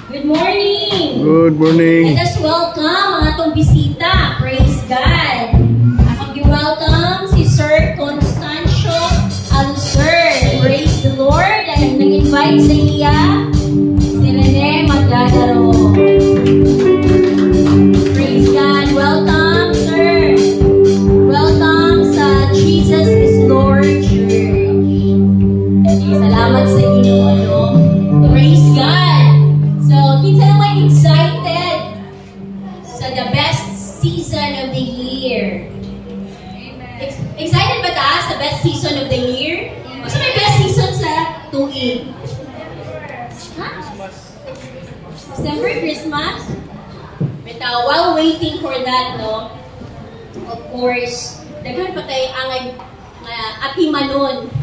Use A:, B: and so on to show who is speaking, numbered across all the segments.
A: Good morning!
B: Good morning!
A: Let us welcome ang atong bisita. Praise God! Akong gi-welcome si Sir Constancio Alcer. Praise the Lord! At nag-invite sa iya, si Rene Magdadaro. Praise God! Welcome, sir! Welcome sa Jesus is Lord Church. Salamat sa inyo, ano? Praise God! So, kinsa naman excited sa the best season of the year? Excited ba ta sa best season of the year? Gusto may best season sa tuig? Huh? December, Christmas? But while waiting for that, no? Of course, daghan pa tayo ang atimanon,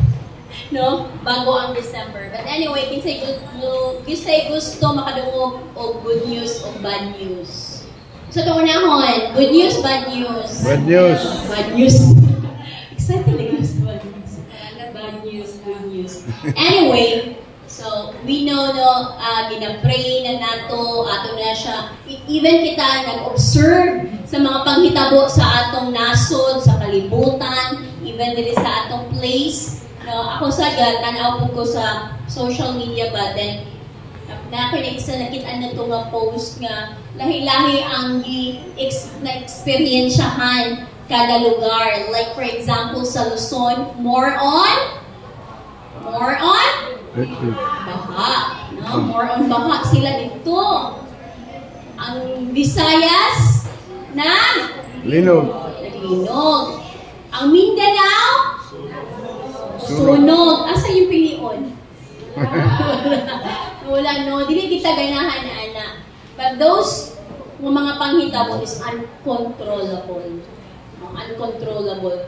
A: no? Bago ang December. But anyway, kinsay gusto makadungog og good news o bad news. So ito unahon, good news, bad news.
B: Bad news.
A: Bad news. Excited talaga sa bad news. Bad news, good news. Anyway, so we know no, ginapray na nato, ato na siya. Even kita nag-observe sa mga panghitabo sa atong nasod, sa kalibutan, even dili sa atong place. No, ako sa tanaw ko sa social media ba then na ako isa nakita na ito nga post nga lahi-lahi ang na-experiensyahan kada lugar. Like for example sa Luzon, more on baha. No? More on baha sila dito. Ang Visayas na
B: Linog.
A: Ang Mindanao sunog. Asa yung pilion? Wala, no? Dili kita ganahan na ana. But those mga panghitabo is uncontrollable. Uncontrollable.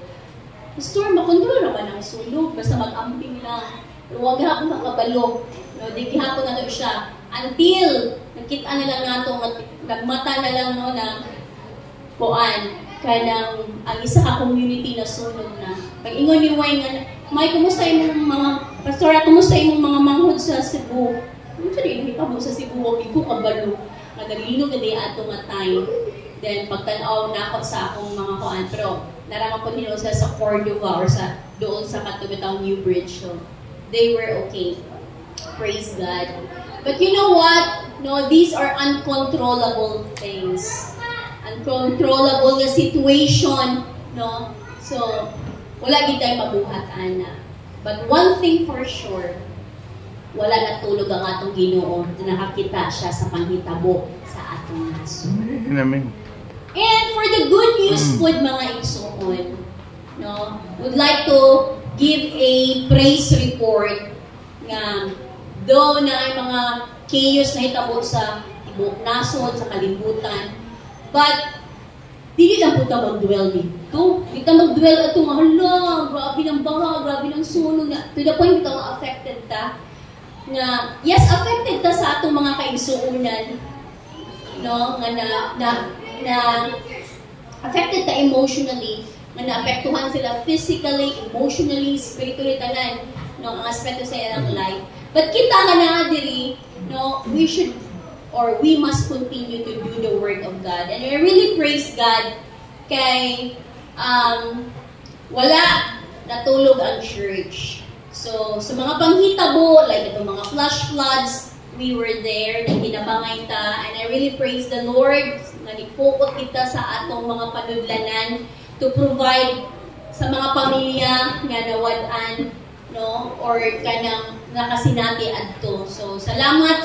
A: Storm, makontrol naman ang sunog. Basta mag-amping lang. Huwag hapon makabalo. No? Di hapon na ito siya. Until, nakita na lang nato, nagmata na lang no, na kuan, kanang ang isa ka community na sunog na. Pag-ingon ni Wayne nga, may kumusta imong mga pastora, kumusta imong mga manghod sa Cebu? Ano sa rin, nakita sa Cebu, huwag ko kabalo. Nagalino gadi ato nga time. Then, pagtanaw na ako sa akong mga kuan. Pero, narangan ko nila sa Cordova or sa doon sa Katubitaw New Bridge. So, they were okay. Praise God. But you know what? No, these are uncontrollable things. Uncontrollable na situation. No? So, wala gid tayo mabuhat ana. But one thing for sure, wala natulog ang atong Ginoo na nakakita siya sa panghitabo sa atong nasod.
B: Amen.
A: And for the good news food mga igsoon, no, would like to give a praise report nga though na ay mga chaos na hitabo sa tibuok nasod, sa kalibutan, but dili lang po ta mag-dwell dito. Di ta mag-dwell ato nga, hala, grabe ng baha, grabe ng sunog. To the point, ito nga affected ta. Nga, yes, affected ta sa atong mga kaigsuunan. No? Nga na affected ta emotionally. Nga naapektuhan sila physically, emotionally, spiritually, tanan. No? Ang aspeto sa ilang life. But kita nga na diri, no, we should or we must continue to do the work of God. And I really praise God kay wala natulog ang church. So, sa mga panghitabo, like itong mga flash floods, we were there, nagkinabangay ta, and I really praise the Lord na nipukot kita sa atong mga panudlanan to provide sa mga pamilya nga nawadan, no, or kanang nakasinati adto. So, salamat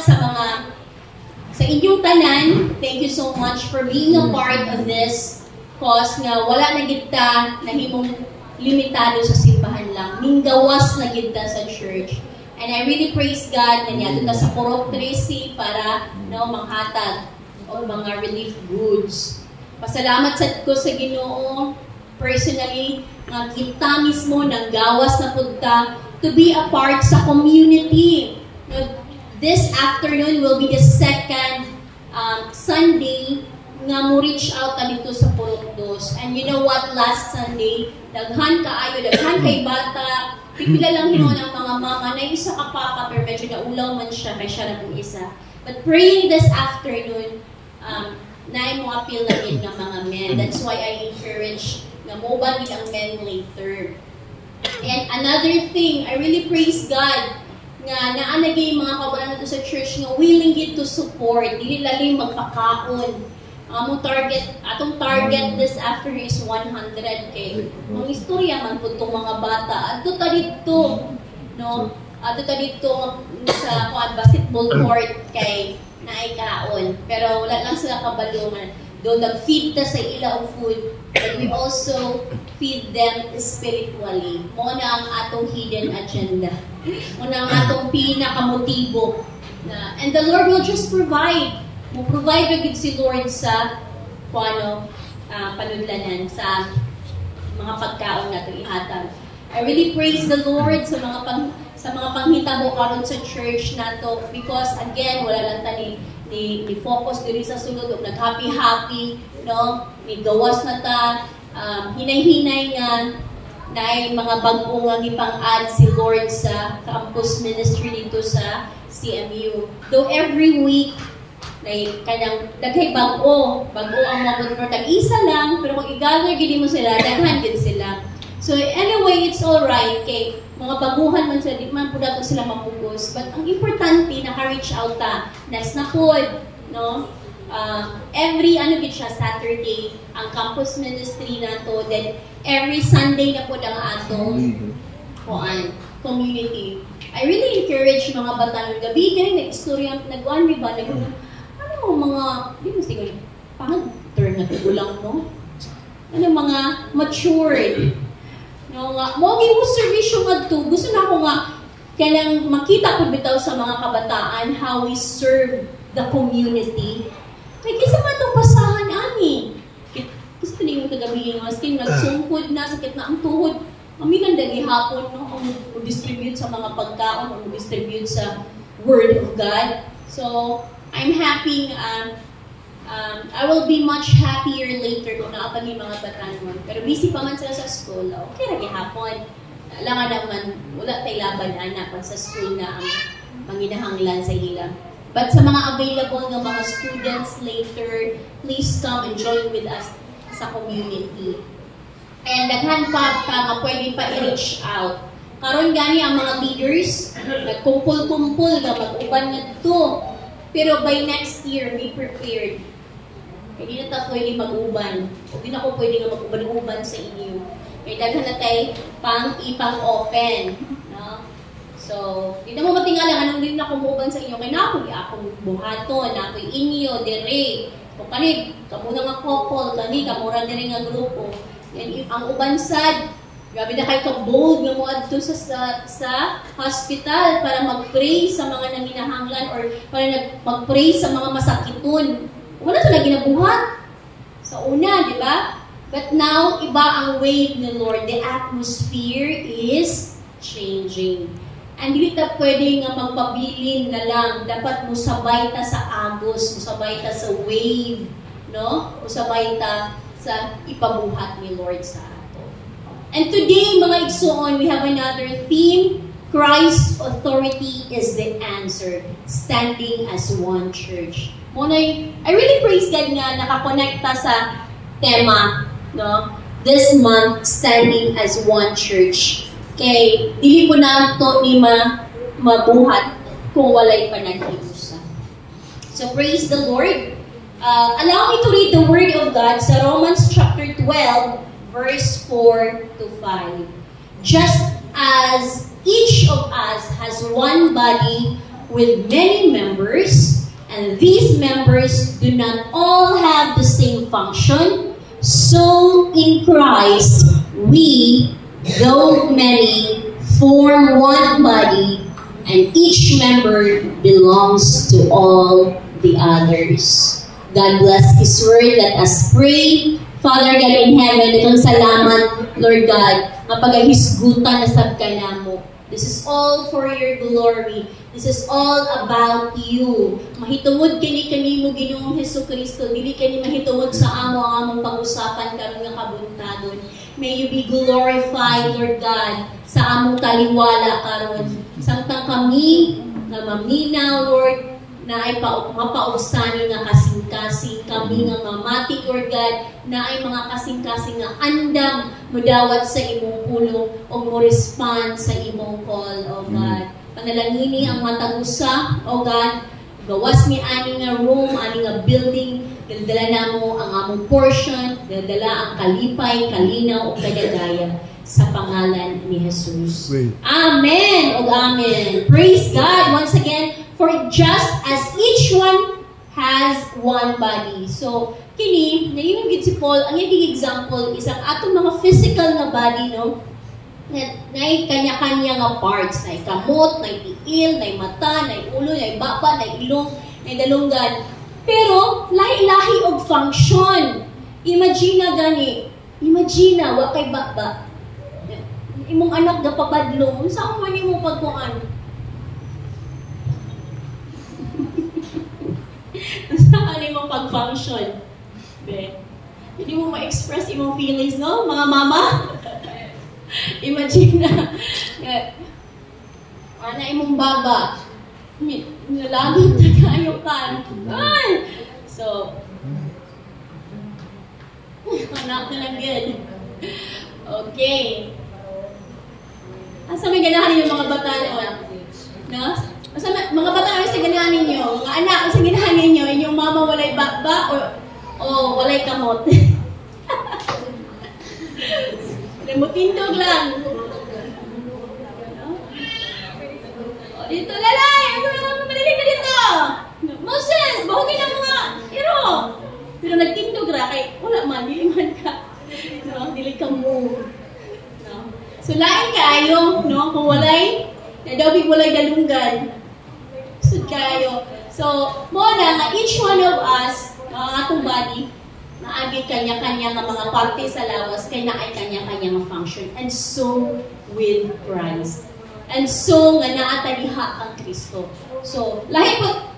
A: sa inyong tanan, thank you so much for being a part of this cause nga wala na kita na himong limitado sa simbahan lang. Minggawas na kita sa church. And I really praise God na niya ta sa Purok 13 para no, manghatag o mga relief goods. Pasalamat ko sa Ginoo personally nga kita mismo nang gawas na punta to be a part sa community. This afternoon will be the second Sunday nga mo reach out ta dito sa Purok 2. And you know what? Last Sunday, daghan kay bata, pipila lang hinuon ang mga mama na isa ka papa pero medyo naulaw man siya kay siya na kung isa. But praying this afternoon, na mo appeal na yun ng mga men. That's why I encourage na mo ba ang men later. And another thing, I really praise God nga naanagay mga kabayan nato sa church nga willing it to support, dili lagi magpakaon. Atong target this afternoon is 100K. Ang istorya man po itong mga bata. Ato ta dito, no? Ato ta dito sa basketball court kay naikaon. Pero wala lang sila kabalungan. Doon nag-feed ta sa ila of food, but we also feed them spiritually. Mo na ang atong hidden agenda. Mo na ang atong pinakamotibo. And the Lord will just provide. Mo-provide agad si Lord sa panudlanan, sa mga pagkaon nato ihatag. I really praise the Lord sa mga panghitabo karon sa church nato because again wala lang tani ni focus diri sa sulod ug nag-happy, no? Ni gawas na ta, hinay-hinay nga naay mga bag-o nga gipang-add si Lord sa campus ministry dito sa CMU. Though every week kanyang daghay bag-o ang mga convert, isa lang, pero kung i-gather gini mo sila, daghan din sila. So anyway, it's alright, kay mga baguhan man sila, di man po dato sila mapugos. But ang importante, naka-reach out ta. Next na po, no? Every, Saturday, ang campus ministry na to, then every Sunday na po ang atong community. I really encourage mga bata ng gabi, ganyan, nag-istorya, nag-one, ba, mga, di mo siguro, pang-turn na tugulang mo. Mga matured. No, nga, mogi mo servisyo nga to. Gusto na ako nga, kailang makita ko bitaw sa mga kabataan how we serve the community. Kaya kisa man itong pasahan, ani. Gusto niyo kagabi yung masking nagsungkod na, sakit na ang tuhod. Aminan dali hapon, no, ang distribute sa mga pagkaon, ang distribute sa Word of God. So, I'm happy, I will be much happier later kung naapag yung mga batanon. Pero busy pa man sila sa school, okay lagi hapon. Alam naman, wala tayo laban anak pag sa school na ang manginahanglan sa ila. But sa mga available ng mga students later, please come and join with us sa community. And daghan pa nga pwede pa i-reach out. Karon gani ang mga leaders, nagkumpul-kumpul nga mag-uban nga to. Pero by next year, be prepared. Hindi na tayo pwede mag-uban. Hindi na ako pwede nga mag-uban-uban sa inyo. Kaya daghan na tayo ipang-open. No? So, hindi na mo matingala, anong din na kumuban sa inyo. Kaya na akong buhaton, na ako'y inyo, dire. Kung kanib, kamuna nga couple, kanib, kamura dire nga grupo. Yan, ang ubansad, grabe na kayo ka-bold nga mo adto sa hospital para mag-pray sa mga nanginahanglan or para mag-pray sa mga masakiton. Wala ito na ginabuhat. Sa una, di ba? But now, iba ang way ni Lord. The atmosphere is changing. And hindi ta pwede nga magpabilin na lang. Dapat musabay ta sa agos, musabay ta sa wave, no? Musabay ta sa ipabuhat ni Lord sa And today, mga igsoon, we have another theme. Christ's authority is the answer. Standing as one church. I really praise God nga nakakonekta sa tema, no? This month, standing as one church. Kay, dili po na ito ni mabuhat kung walay panaghiusa. So, praise the Lord. Allow me to read the Word of God sa Romans chapter 12, verse 4 to 5. Just as each of us has one body with many members, and these members do not all have the same function, so in Christ we, though many, form one body, and each member belongs to all the others. God bless His Word. Let us pray. Father God in heaven, itong salamat, Lord God, mapagahisgutan na sab ka namo. This is all for your glory. This is all about you. Mahitungod kani mo Ginoong Hesukristo, dili kani mahitungod sa among pag-usapan karon nga kabuntadon. May you be glorified, Lord God, sa among taliwala karon. Samtang kami nga maminaw, Lord, na ay mapausani nga kasing-kasing kami nga mamati, Lord God, na ay mga kasing-kasing nga andam mudawat sa imong pulong o mo respond sa imong call, O God. Panalangini ang matag usa, O God, gawas ni ani nga room, ani nga building, dala na mo ang among portion, dala ang kalipay, kalinaw, o kadagaya sa pangalan ni Jesus. Amen o amen. Praise God once again, for just as each one has one body. So, kini, nainugid si Paul, ang yung example, isang atong mga physical na body, no? Na kanya-kanya nga parts, na kamot, na tiil, na mata, na ulo, na baba, na ilong, na dalunggan. Pero, lahi-lahi og function. Imagine gani, wa kay baba. Imong anak na pabadlong, saan man imong pagkuhan? Saan imong pag-function? Hindi mo ma-express imong feelings, no? Mga mama? Imagine na imong baba. Nalagot na kayo ka. So, anak na lang good. Okay. Asa may ganahan ninyo mga bata? No? Asa mga bata, ano sa ganahan ninyo? Mga anak, ano sa ganahan ninyo? Inyong mama walay baba o walay kamot? Mutindog lang. Dito, lalay! Madali ka dito! Moses! Bahugin ang mga iro! Pero nagtindog ra, kay wala man, dili man ka. No? Dili ka move. No? So, lain kayo, no? Kung walay, nadawig walay dalunggan. So, kayo. So, muna nga, each one of us, mga atong body, naagit kanya-kanya ng mga parte sa lawas, kaya na ay kanya-kanya ng function. And so, with Christ. And so, nga naataliha ang Kristo. So, lahi po,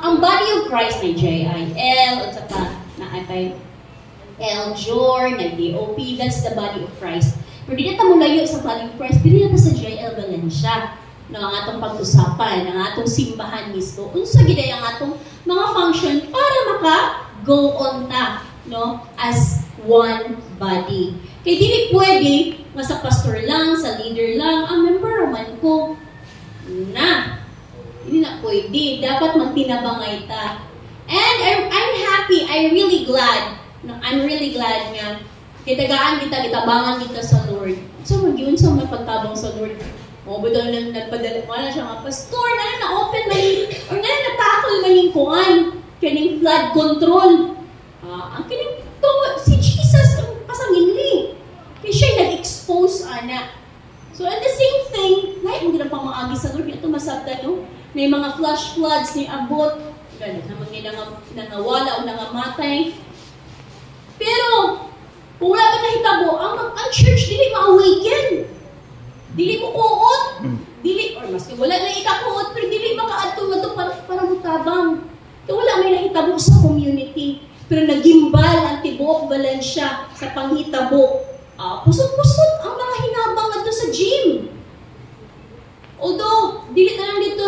A: ang body of Christ na J-I-L, at saka na ay L-Jor, na D-O-P, that's the body of Christ. Pero di na mo layo sa body of Christ, di na sa J-L Valencia, no, ang atong pag-usapan, ang atong simbahan mismo. Unsa gid ang atong mga function para maka-go on ta, no, as one body. Kaya dili pwede, sa pastor lang, sa leader lang, ang member man ko, na. Hindi na pwede. Dapat magtinabangay ta. And I'm happy, I'm really glad nga, kitagaan kita, kitabangan kita sa Lord. So, mag-yun sa may pagtabang sa Lord. O, ba daw nang nagpadala, wala siya nga, pastor, na-open man, or na-tackle man yung kuhan, kaning flood control. Ang kining, si Jesus, ang pasanginli. Kaya siya nag-expose, anak. So, and the same thing, lahat mo ginang pamaagi sa Lord, ito masabda, no? May mga flash floods ni abot, ganun naman nga nangawala o nangamatay. Pero, kung wala ka nahitabo, ang church dili ma-awaken. Dili mo kuot. Dili, or maski wala na ikakuot, pero dili makaadto nga ito para mutabang. Kaya wala may nahitabo sa community. Pero nagimbal ang tibuok Valencia sa panghitabo. Pusot-pusot ang mga hinabang nga sa gym. Although, dili na lang dito,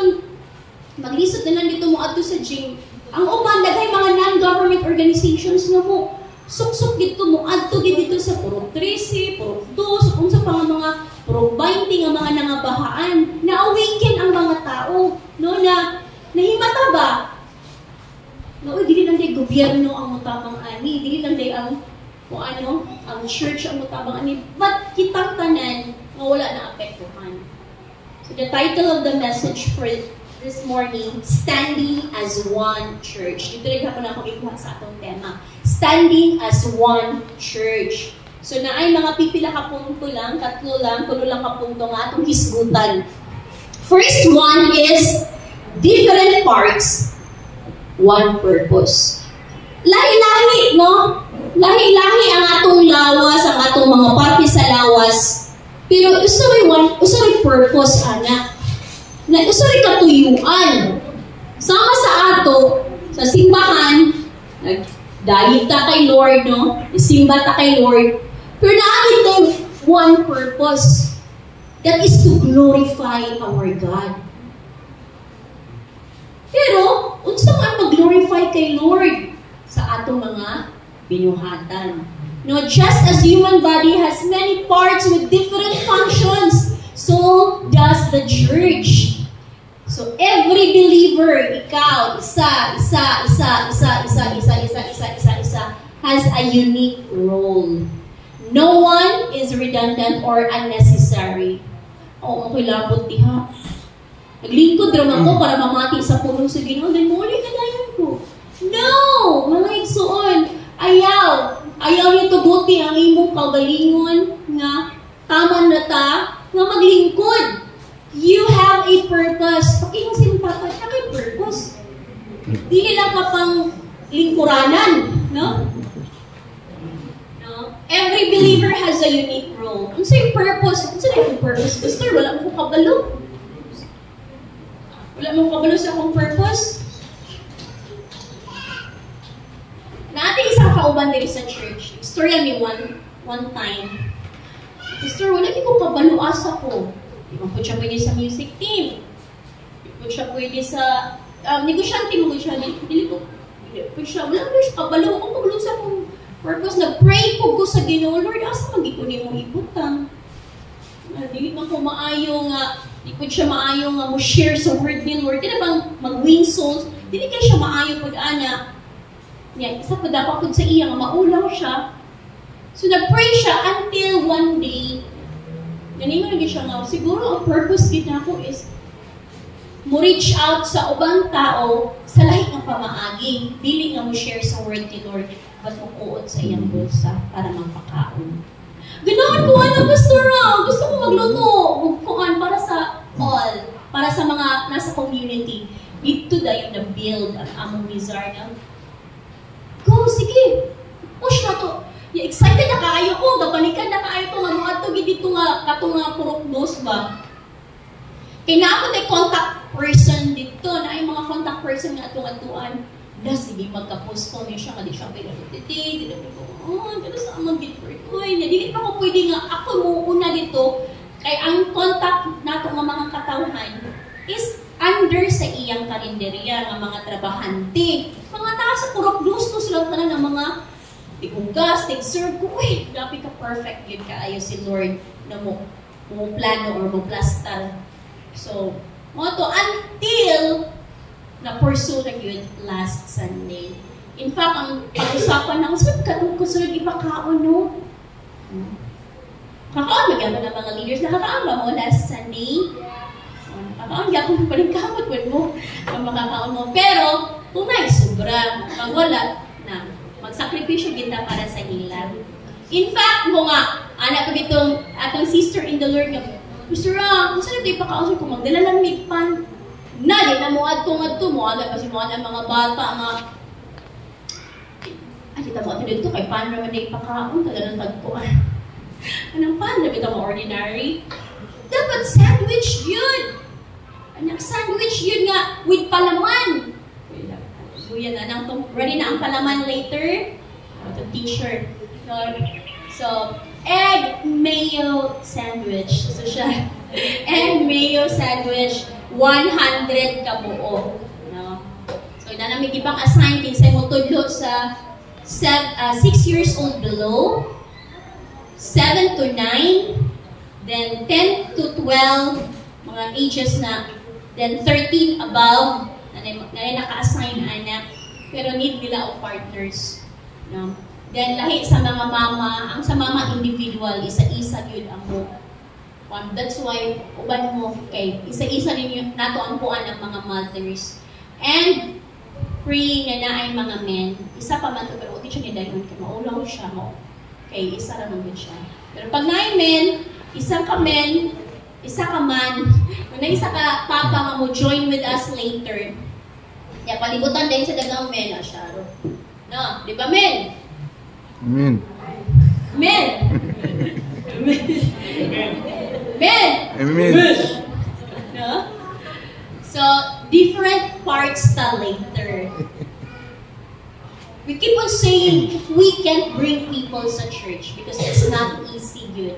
A: maglisod na lang dito mo ato sa gym. Ang uban, dagay mga non-government organizations na mo, suksok dito mo, adto dito sa Purok 13, Purok 2, kung sa mga Purok 20, ang mga nangabahaan, na-awaken ang mga tao, no, na nahimata ba? No, dili lang day gobyerno ang mutabang ani, dili lang day ang ang church ang mutabang ani, but kitang tanan nga wala na apektuhan. So the title of the message for this morning, Standing as One Church. Dito rin hapon ako ikuha sa atong tema. Standing as One Church. So na ay mga pipila ka punto lang, tatlo lang, tulo lang ka punto nga atong hisgutan. First one is different parts, one purpose. Lahi-lahi, no? Lahi-lahi ang atong lawas, ang atong mga parte sa lawas. Pero usay purpose, anak. Na usay katuyuan. Sama sa ato, sa simbahan, nagdayig ta kay Lord, no? Isimba ta kay Lord. Pero naagit tayo one purpose. That is to glorify our God. Kaya Pero, unsa man mag-glorify kay Lord sa atong mga binuhatan. No, just as human body has many parts with different functions, so does the church. So every believer, ikaw, isa, has a unique role. No one is redundant or unnecessary. Oo, ako'y labot diha. Naglingkod rin ako para mamati sa pulong sa Ginoo, then muli ka na ko. No! Mga igsuon, ayaw niyo tuguti ang imong kagalingon nga tama na ta nga maglingkod. You have a purpose. Pag iyong simpatay, may purpose. Dili lang ka pang lingkuranan, no? Every believer has a unique role. Ano sa yung purpose? Ano sa yung purpose? Pastor, wala mo kabalo. Wala mo kabalo sa akong purpose. Natin isang kauban din sa church. Storya mi one time. Pastor, wala ko kabalo asa ko. Di ba po siya pwede sa music team? Di po siya pwede sa negosyante mo siya. Dili po siya. Wala po siya kabalo. Kung kabalo sa akong purpose, nag-pray po ko sa Ginoo, Lord, asa mag-ipon mong ibutang? Dili man ko maayo nga, di po siya maayo nga mo share sa word ni Lord. Di na bang mag-win souls? Dili kayo siya maayo pag-ana. Yan, isa pa dapat po sa iya nga maulaw siya. So nag-pray siya until one day, ganingon lagi siya nga, siguro ang purpose kita ko is mo reach out sa ubang tao sa lahi ng pamaagi. Dili nga mo share sa word ni Lord, but mo kuot sa iyang bulsa para magpakaon. Ganoon ko, Pastor, gusto ko magluto. Kuan para sa all, para sa mga nasa community. Dito dayon na build ang among desire na, go, sige, push na to. Excited na kaayo ko, gapanikan na kaayo ko, mamuad to, dito nga, katong nga purok dos ba? Kaya na ako na contact person dito, na ay mga contact person nga atong-atuan. Na sige, magka-post ko niya siya, hindi siya pinag-titi, gano'n sa amang gitpert. Uy, dili pa ko pwede nga, ako muuna dito, kay ang contact nato ng mga katawhan is under sa iyang karinderya ng mga trabahante. Mga tao sa purok gusto sila tanan ng mga tig-ugas, tig-serve ko, uy, grabe ka perfect yun kaayo si Lord na mo plano or mo plastar. So, mo to until na-pursue na yun last Sunday. In fact, ang pag-usapan ng saan katong kusunod ipakaon, no? Kakaon magyaman ng mga leaders. Nakakaon ba mo last Sunday? Nakakaon, yapon pa rin kamot mo ang makakaon mo. Pero, kung sobra, pag wala, na magsakripisyo kita para sa ilan. In fact, mo nga, anak ko ditong atong sister in the Lord nga, Mr. kung saan ito ipakaon kung magdala lang may pan, na, di na mo adto mo, agad kasi mo ang mga bata nga, ay, kita mo ito dito, kay pan naman na ipakaon, taga ng tagpuan. Anong pan, nabi ito mo ordinary? Dapat sandwich yun! Anak, sandwich yun nga, with palaman. Buya na, ready na ang palaman later. Ito t-shirt. So, egg mayo sandwich. So siya, egg mayo sandwich, 100 kabuo. No? So, na namin ibang assign, kinsay mo tudlo sa 6 years old below, 7 to 9, then 10 to 12, mga ages na, then 13 above, na naka-assign anak, pero need nila o partners. No? Then, lahi sa mga mama, ang sa mama individual, isa-isa yun ang mo. That's why, uban mo, kay isa-isa ninyo, nato ang puan ng mga mothers. And, praying na ay mga men, isa pa man to, pero uti siya nidayon, kaya maulaw siya mo. Okay, isa naman din siya. Pero pag na men, isa ka man, kung na isa ka papa nga mo, join with us later. Kaya palibutan din sa dagang men, Sharo. No, di ba men?
B: Amen.
A: Men! Men!
B: Amen.
A: No? So, different parts ta later. We keep on saying, if we can't bring people sa church because it's not easy yun.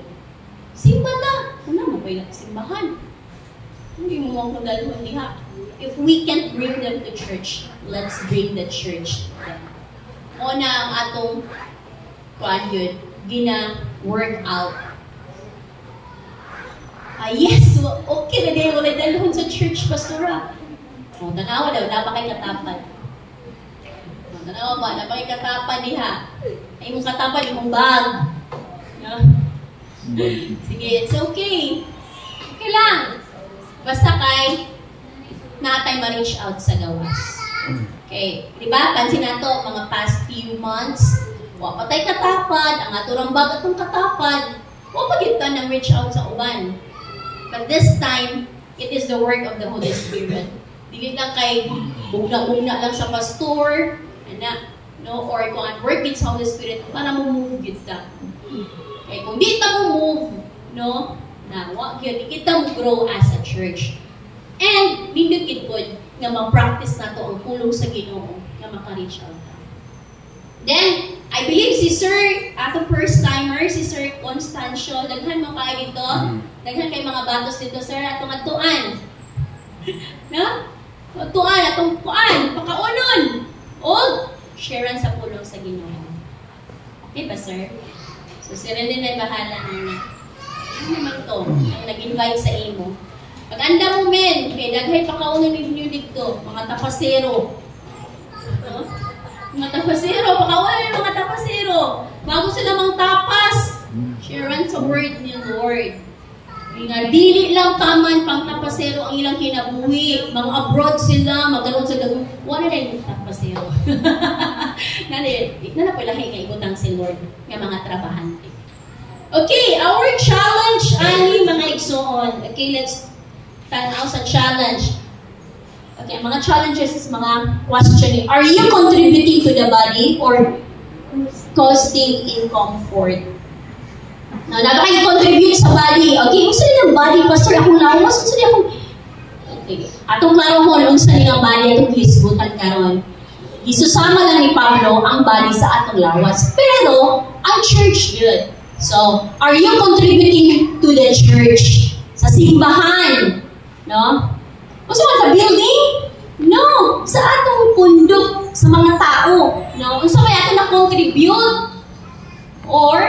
A: Simba na. Una mo ba yung simbahan? Hindi mo akong dalawang diha. If we can't bring them to church, let's bring the church to them. Una ang atong yun, gina-work out. Yes, okay na din, wala dalawang sa church, pastora. Tanawa daw, napakay katapan. Tanawa ba, napakay katapan diha. Ay mong katapan, imong bag. No? Sige, it's okay. Okay lang. Basta kay natay ma-reach out sa gawas. Okay. Diba? Pansin na to, mga past few months, patay katapad, ang aturang bag atong katapad, pagitan ng reach out sa uban. But this time, it is the work of the Holy Spirit. Dili lang kay bugna-bugna lang sa pastor, no? Or kung ang work sa Holy Spirit, para mo move kita. Okay, kung di ta mo move, no? Yun, kita mo grow as a church. And, nindot kitpod nga ma-practice na to ang pulong sa Ginoo na maka-reach out. Then, I believe si Sir, atong first timer, si Sir Constancio, daghan mo kayo dito. Daghan kay mga batos dito, Sir, atong atuan. No? Atuan, atong kuan, pakaunon. O, sharean sa pulong sa Ginoo. Okay ba, Sir? So, si Rene na bahala na. Ano naman to? Ang nag-invite sa imo. Pag-anda mo, men, kaya daghay pakaunan ninyo dito, mga tapasero. No? Mga tapasero, pakaunan mga tapasero. Bago sila mang tapas, sharean sa word ni Lord. Nga, dili lang taman pang tapasero ang ilang kinabuhi. Mga abroad sila, magkaroon sa gagawin. Wala na yung tapasero. Nanapilahi nga ibutang si Lord ng mga trabahante. Okay, our challenge ay mga igsoon. Okay, let's tanaw sa challenge. Okay, mga challenges is mga questioning. Are you contributing to the body or causing discomfort? No, nakaka-contribute sa body. Okay, kung saan yung body, pastor, akong lawas, kung saan akong... Okay, atong klaro mo, kung saan yung body, atong hisbutan karon. Isusama lang ni Pablo ang body sa atong lawas. Pero, ang church yun. So, are you contributing to the church? Sa simbahan? No? O sa building? No. Sa atong pundok, sa mga tao. No? Kung sa may atong na-contribute? Or,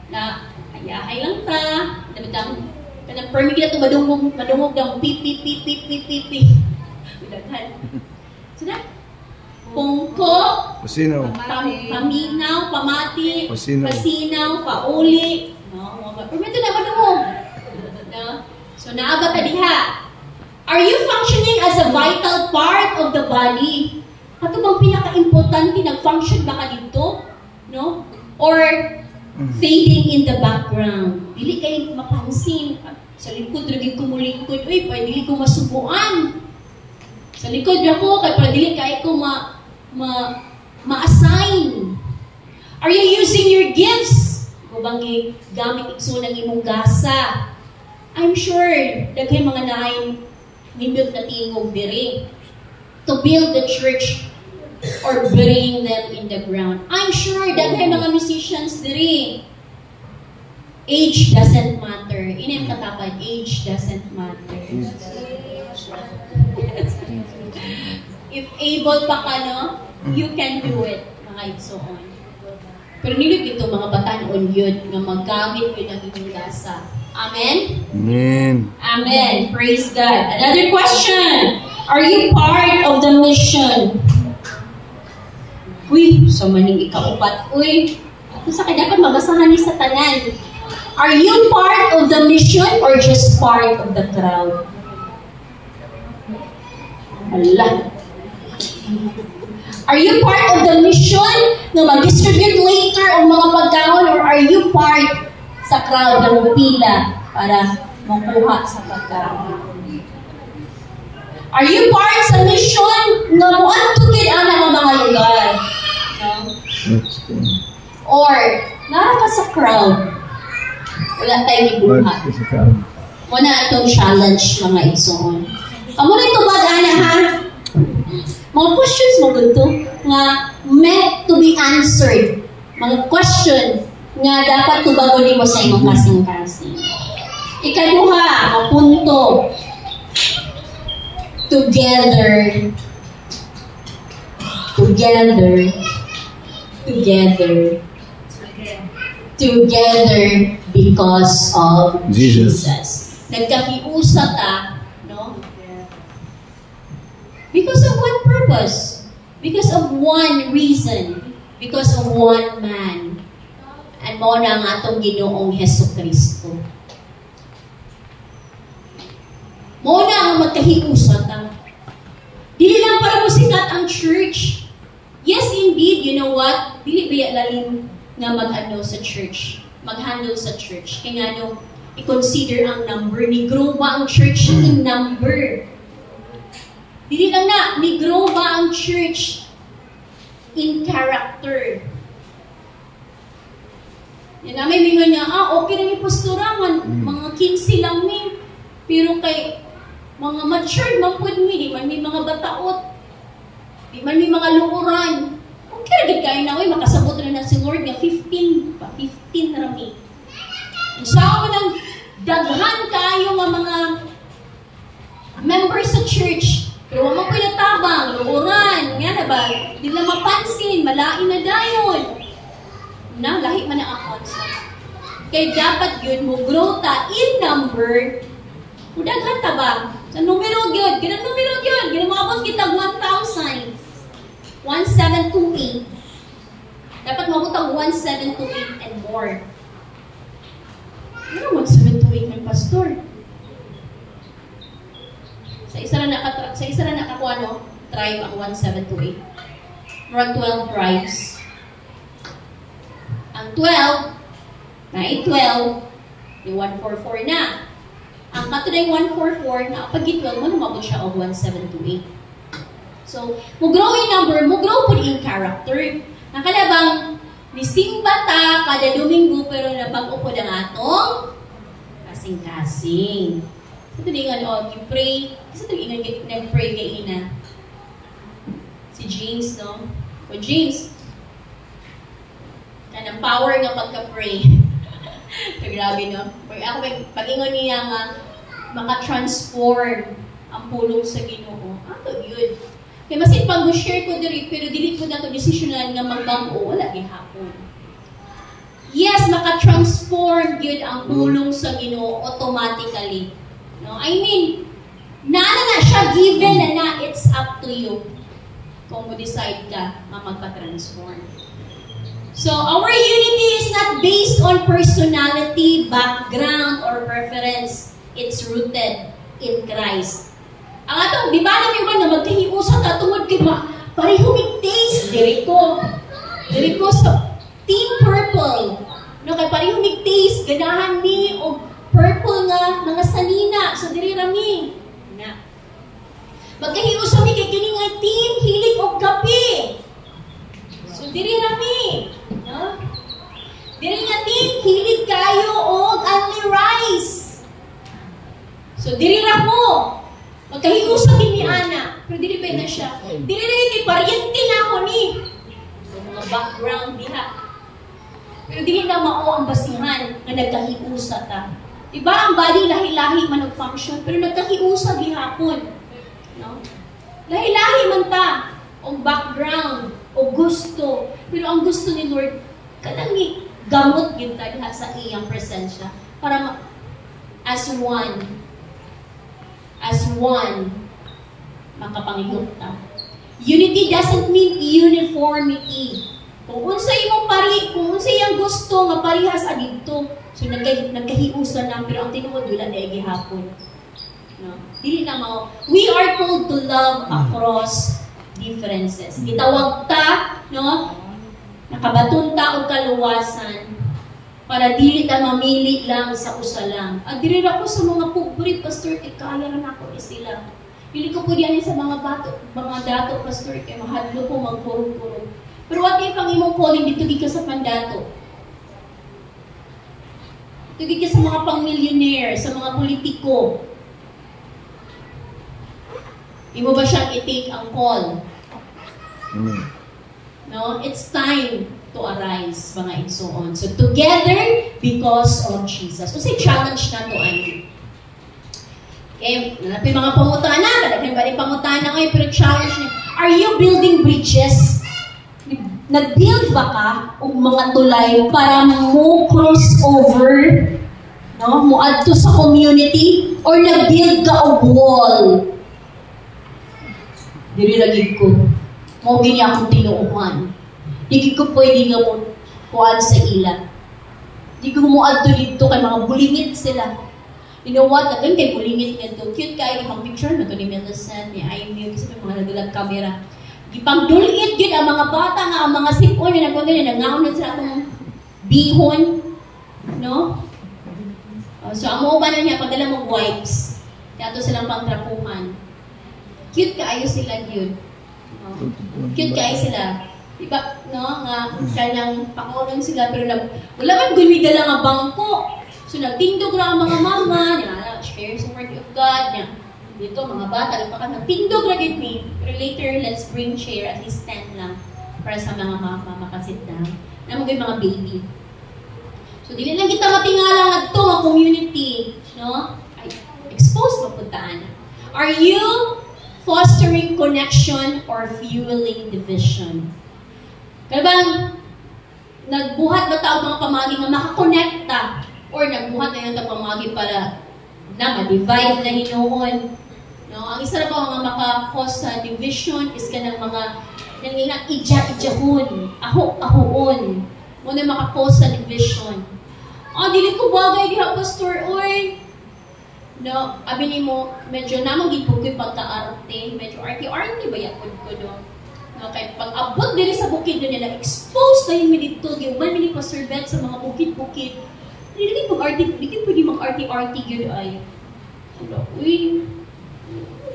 A: na ayahay lang ta, kanang permit na ito madungog ng pip. So na, pungko, paminaw, pamati, pasinaw, pauli, no? Permit na madungog. No? So naaba ka diha. Are you functioning as a vital part of the body? Ato bang pinaka-importante, nag-function ba ka dito? No? Or fading in the background. Dili kayo mapansin. Sa likod, lagi ko mo likod. Uy, pa, dili ko masubuan. Sa likod ako, kaya pa, dili kayo ko ma-assign. Are you using your gifts? Kung bang gamit ikso ng imong gasa? I'm sure, daghay mga naay nindot na tingog diri to build the church or burying them in the ground. I'm sure daghay mga musicians diri. Age doesn't matter. Inim katapad, age doesn't matter. If able pa ka, no, you can do it, mga igsoon. Pero nilig ito mga batanon yun na maggamit yun ang inyong gasa. Amen?
B: Amen.
A: Amen. Praise God. Another question. Are you part of the mission? Uy, so maning ikaupat. Uy, sa kaya dapat mabasahan ni sa tanan. Are you part of the mission or just part of the crowd? Allah. Are you part of the mission na mag-distribute later ang mga pagkaon or are you part sa crowd ng pila para makuha sa pagkaon? Are you part sa mission na muantugin ang mga lugar? No? Or, nara ka sa crowd? Wala tayong ibuhat. Muna itong challenge, mga igsoon. Muna ito ba-ana, ha? Mga questions mo ganito nga meant to be answered. Mga question nga dapat tubagon mo sa imong kasing-kasing. Ikaduha, ang punto. Together. Together because of Jesus. Nagkakiusa ta, no? Because of one purpose. Because of one reason. Because of one man. And mo na ang atong Ginoong Hesus Kristo. Mo na ang magkahiusa ta. Dili lang para musikat ang church. Yes, indeed, you know what? Dili ba lalim nga mag-ano sa church, mag-handle sa church. Kaya nga no, i-consider ang number. Ni-grow ba ang church in number? Dili lang na, ni-grow ba ang church in character? Yan na, may mga niya, okay na ni pastorangan, mga 15 lang ni. Pero kay mga matured, mapud mi, di man may mga bataot, di man may mga luuran. Okay na kayo na, makasabot na si Lord nga 15 na rami. Sa ng daghan kayo nga mga members sa church, pero wala mo pinatabang, luuran, nga na ba? Di na mapansin, malain na dayon. Na, lahi man ang concept. Kaya dapat yun mo grow ta in number. Daghan ta ba? Sa numero yun, ganang numero yun. Ganang makapos kita 1,000. 1728. Dapat mabutang 1728 and more. Ano 1728 ng pastor? Sa isa na nakakuha, no? Tribe ang 1728. Murag 12 tribes. Ang 12, na 12, yung 144 na. Ang katunay 144, na pag 12, manumabot siya o 1728. So, mugrow in number, mugrow po in character. Nakalabang, nisimba ta kada Domingo, pero napag-upod ang atong kasing-kasing. Sa tulingan, you pray. Sa tulingan, nag-pray kay Ina. Si James, no? O James, kanang power nga pagka-pray. Grabe, no? Ako, pag-ingon niya nga, maka-transform ang pulong sa Ginoo. Yun. Kaya masin pag share ko diri, pero dili ko na ito decisional nga magbago, wala gihapon. Yes, maka-transform yun ang pulong sa Ginoo automatically. No? I mean, na siya, given na it's up to you kung mo-decide ka na magpa-transform. So, our unity is not based on personality, background, or preference. It's rooted in Christ. Ang atong, di ba namin ba na magkahiusa ka tungod kay pareho may taste, diri ko sa Team Purple. No, kay pareho may taste, ganahan ni o purple nga mga sanina. So, diri rami. Na. Magkahiusa mi kay kini nga team, hilig og kape. So, diri rami. No? Diri nga team, hilig kayo og only rice. So, diri ra mo. Magkahiusa din ni Ana. Pero dili pa na siya. Dili rin kay pariente na ako ni. So, mga background diha. Pero dili na mao ang basihan na nagkahiusa ta. Diba ang body lahi-lahi man og-function, pero nagkahiusa gihapon. No? Lahi-lahi man ta. O background, o gusto. Pero ang gusto ni Lord, kanang ni gamot yun ta diha sa iyang presensya. Para as one, makapangihot ta. Unity doesn't mean uniformity. Kung unsay iyang gusto nga parihas adito, so nagkahiusa na, pero ang tinuod wala na gihapon. No? Dili na mao. We are called to love across differences. Gitawag ta, no? Nakabaton ta og kaluwasan para dili ta mamili lang sa usa lang. Diri ra ko sa mga pobre pastor kay kaya ra nako sila. Pili ko po diyan sa mga dato pastor kay mahadlo ko magpurog-purog. Pero what if ang imong calling dito di ka sa pandato? Dito di ka sa mga pang-millionaire, sa mga politiko. Imo ba siyang i-take ang call? No, it's time to arise, mga igsoon. So, together, because of Jesus. So, say, challenge na to, ay. Okay, nanapin mga pangutana, kadaghan ba rin pangutana ngayon, pero challenge niya, are you building bridges? Nag-build ba ka o mga tulay para mo cross over, no? Mo adto sa community, or nag-build ka og wall? Diri lagi ko. Mo gini akong tinuuhan. Di ko pwede nga mo kuan sa ila. Di ko mo adto dito kay mga bulingit sila. You know what? Dagan kay bulingit nga to. Cute kay imong picture na to ni Millicent, ni Amy, kasi may mga nagdalag camera. Gipangdulit yun ang mga bata nga, ang mga sipon na nagpunta niya, nangaunod sa atong bihon. No? So, ang mga ba na niya, pagdala mong wipes. Kaya ito silang pangtrapuhan. Cute kaayo sila yun. No? Cute kaayo sila. Diba, no? Nga, kanyang pakunan sila, pero wala man gumigala nga bangko. So, nagtindog na ang mga mama, share sa word of God, dito, mga bata, nagtindog na gid me. Pero later, let's bring chair, at least 10 lang, para sa mga mama makasit down. Na mga mga baby. So, dili lang kita matingalang at ito, ang community, no? Ay, expose mapuntaan. Are you fostering connection or fueling division? Kaya bang, nagbuhat ba tao mga pamagi nga makakonekta? Or nagbuhat na yun ang pamagi para na ma-divide na hinoon? No? Ang isa na ba mga maka-cause sa division is ka ng mga nangilang ija-ijahon, aho-ahoon. Muna maka-cause sa division. Dili ko bagay diha, pastor, oy. No, abi ni mo, medyo namang gipugkoy pagka-arte, medyo arte-arte ba yakod ko do. No, kay pag-abot diri sa bukid niya na expose na yung dito, yung man ni Pastor Bet sa mga bukid-bukid. Dili pag-arte, dili pwede mag-arte-arte gyud ay. Uy,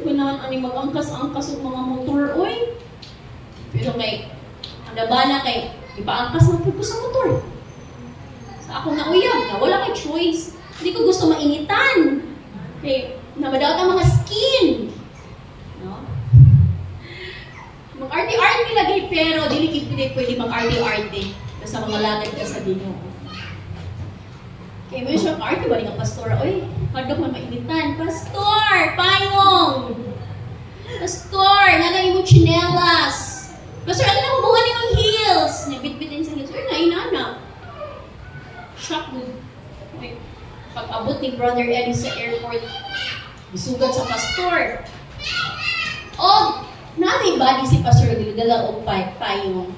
A: ganahan ani mag-angkas-angkas og mga motor, oy. Pero kay ang labana kay ipaangkas na ko sa motor. Sa ako na uyab, na wala kay choice. Hindi ko gusto mainitan. Kay nabadaot ang mga skin. No? Mag-arte-arte lagi pero dili kid pwede mag-arte-arte sa mga lagad ka sa Ginoo. Kaya mo siya, arte ba rin ang pastor? Oy, hardok man mainitan. Pastor! Payong! Pastor! Nanay mo chinelas! Pastor, ano na hubungan niyo ng heels? Nabit-bitin sa heels. Oy, nainana. Shock good. Okay. Pag-abot ni Brother Eddie sa airport, bisugat sa pastor. Nanay body si Pastor dala o payong.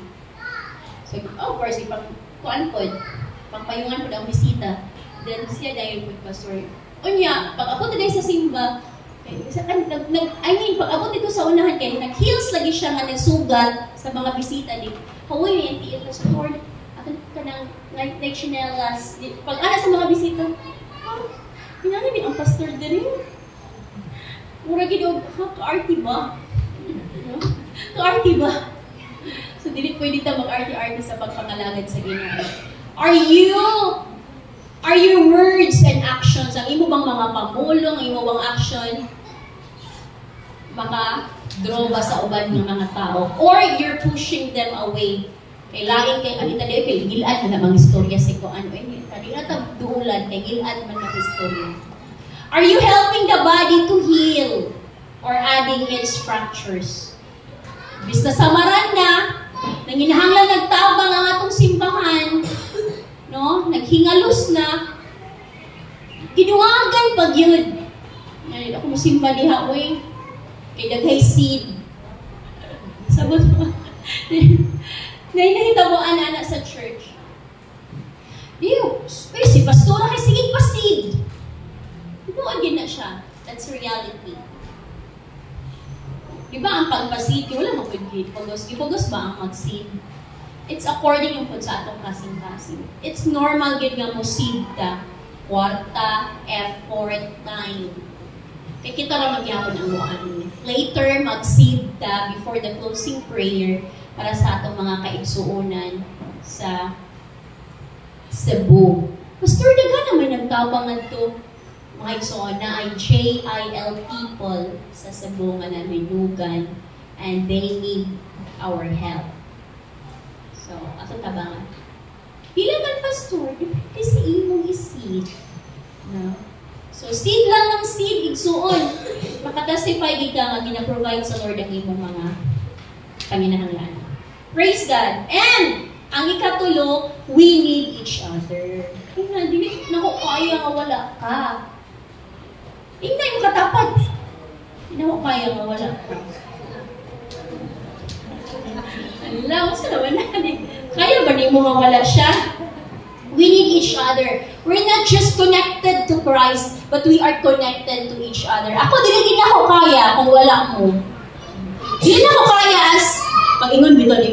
A: So, of course, ipang-kuan po. Pangpayungan po na ang bisita. Then, siya dahil po, Pastor. Unya, pag-abot na sa simba, pag-abot dito sa unahan kayo, nag-heels lagi siya nga nagsugat sa mga bisita dito. Hawoy, yung tiyo, Pastor, ato ka ng nag-chinelas. Pag-ana sa mga bisita, pinanibig ang Pastor din. Mura gino, ka-arte ba? Ka-arte ba? So, dili pwede ta mag-arte-arte sa pagpangalagad sa Ginoo. Are your words and actions, ang imo bang mga pamulong, ang imo bang action, maka-draw ba sa uban ng mga tao? Or you're pushing them away? Kailangan kay anita di kay gilad man ang istorya si ko ano ini. Kani na ta duulan kay gilad man ang istorya. Are you helping the body to heal or adding its fractures? Bista samaran na, nanginahanglan nagtabang ang atong simbahan, no? Naghingalos na. Ginuwagan pag yun. Ay, ako musimba diha, oy. Kay daghay seed. Sabot mo. Nahitabuan na anak sa church. Diyo, si pastora kay sige pa seed. Ibuan din na siya. That's reality. Diba ang pagpasid, wala mapagkid. Ipagos ba ang mag-seed? It's according yung po sa atong kasing-kasing. It's normal gid nga mo seed ka. Kwarta, effort, time. Kaya kita lang magyapon ang muan. Later, mag-seed ka before the closing prayer para sa atong mga kaigsuunan sa Cebu. Pastor, daga naman nagtabangan to. Mga igsuon na ay JIL people sa Cebu nga naminugan and they need our help. So, atong tabangan. Pila man pastor, kasi imong isid. No? So, seed lang ng seed, igsuon. Makatestify gid ka nga gina-provide sa Lord ang imong mga panginahanglan. Praise God. And, ang ikatulo, we need each other. Kaya dili na ko kaya nga wala ka. Tingnan yung katapat. Hindi na ko kaya nga wala ka. Alam, mas naman natin. Kaya ba di mo nga wala siya? We need each other. We're not just connected to Christ, but we are connected to each other. Ako, dili na ako kaya kung wala mo. Dili na ako kaya as pag-ingon bito ni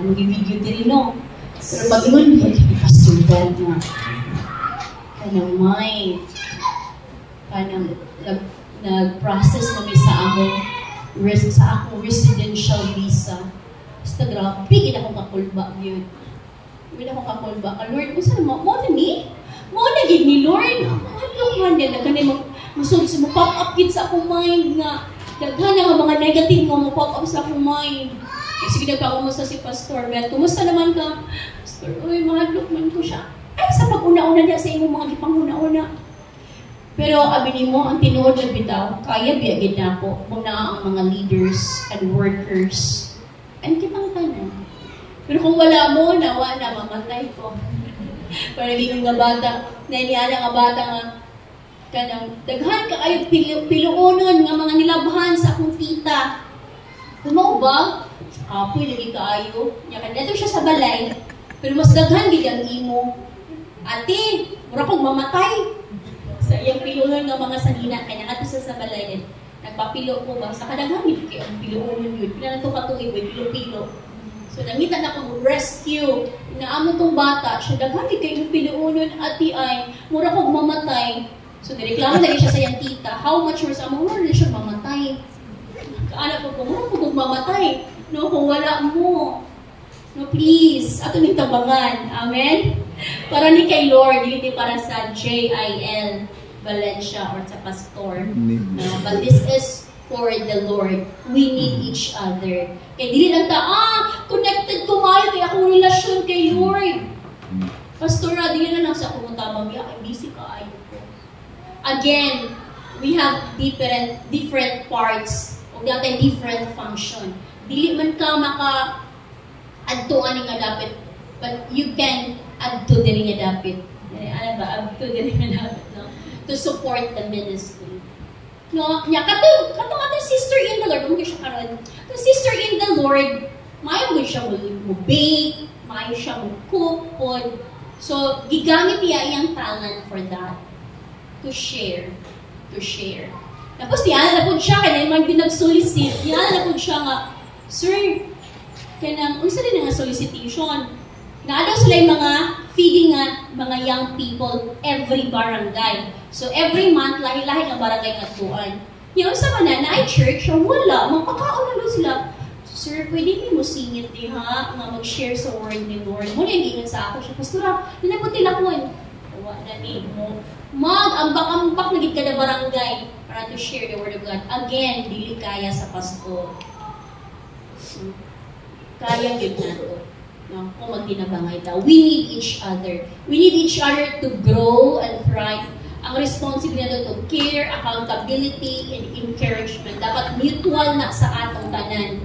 A: mag-video din, no? Pero pag-ingon bito ni Pastor God na kanang mind. Kanang nag-process kami sa akong residential visa. Basta grabe, gina akong kakulba yun. Gina akong kakulba ka, Lord, kung saan mo na ni? Mo na gid ni Lord. Ano man din, nagkanay mo pop up gid sa akong mind nga. Daghan nga mga negative mo pop up sa akong mind. Sige na pa kumusta si Pastor Ben. Kumusta naman ka? Pastor, uy, mahadlok man ko siya. Ay, sa pag-una-una niya sa imong mga gipanghuna-una. Pero abi mo ang tinuod na bitaw, kaya biyagid na ako muna ang mga leaders and workers. And kitang tanan. Pero kung wala mo, nawa na, mamatay ko. Para di nga bata, naniyala nga bata nga, kanang daghan ka kayo piluonon nga mga nilabhan sa akong tita. Kumaw ba? Apoy, lagi kaayo. Yakan dito siya sa balay. Pero mas daghan gid ang imo. Ate, mura kong mamatay. Sa iyang piluonon nga mga sanina, kaya nga sa balay din. Nagpapilo ko ba? Sa kadaghan gid kay ang piluonon yun. Pila na ito katuig, pilo-pilo. So, nangita na akong rescue. Inaamo tong bata. Siya, daghan gid kay yung piluonon, ati ay, mura kong mamatay. So, nireklamo na siya sa iyang tita. How much was ang mura na siya mamatay? Kaana po kung mura po kong mamatay. No, kung wala mo. No, please. Ato ni tabangan. Amen? Para ni kay Lord, hindi para sa JIL Valencia or sa pastor. No, but this is for the Lord. We need each other. Kaya dili lang connected ko mayo kay akong relasyon kay Lord. Pastor, dili na lang sa akong tabang. Kay busy ka ayo ko. Again, we have different parts o natin different function. Dili man ka maka-adto ani nga dapit, but you can add to diri nga dapit. Ano ba? Add to diri nga dapit, no? To support the ministry. No, nya kato sister in the Lord, kung siya karon. The sister in the Lord, maayo mo siya mo bake, maayo siya mo cook, pod. So, gigamit niya iyang talent for that. To share. Tapos, diyan na po siya, kaya naman pinag-solicit. Diyan na po siya nga, Sir, kanang, unsa din nga solicitation? Naadaw sila yung mga feeding nga mga young people every barangay. So, every month, lahi-lahi ng barangay nga tuan. Yung sa man na church, wala. Magpakaon na sila. Sir, pwede mo singit di ha? Nga mag-share sa word ni Lord. Muna yung ingat sa ako siya. Pastora, ninaputi lakon. Tawa na ni mo. Mag-ambak-ambak na gid kada barangay para to share the word of God. Again, dili kaya sa pastor. Kaya yun na to. No? Kung magtinabangay daw. We need each other. We need each other to grow and thrive. Ang responsibility to care, accountability, and encouragement. Dapat mutual na sa atong tanan.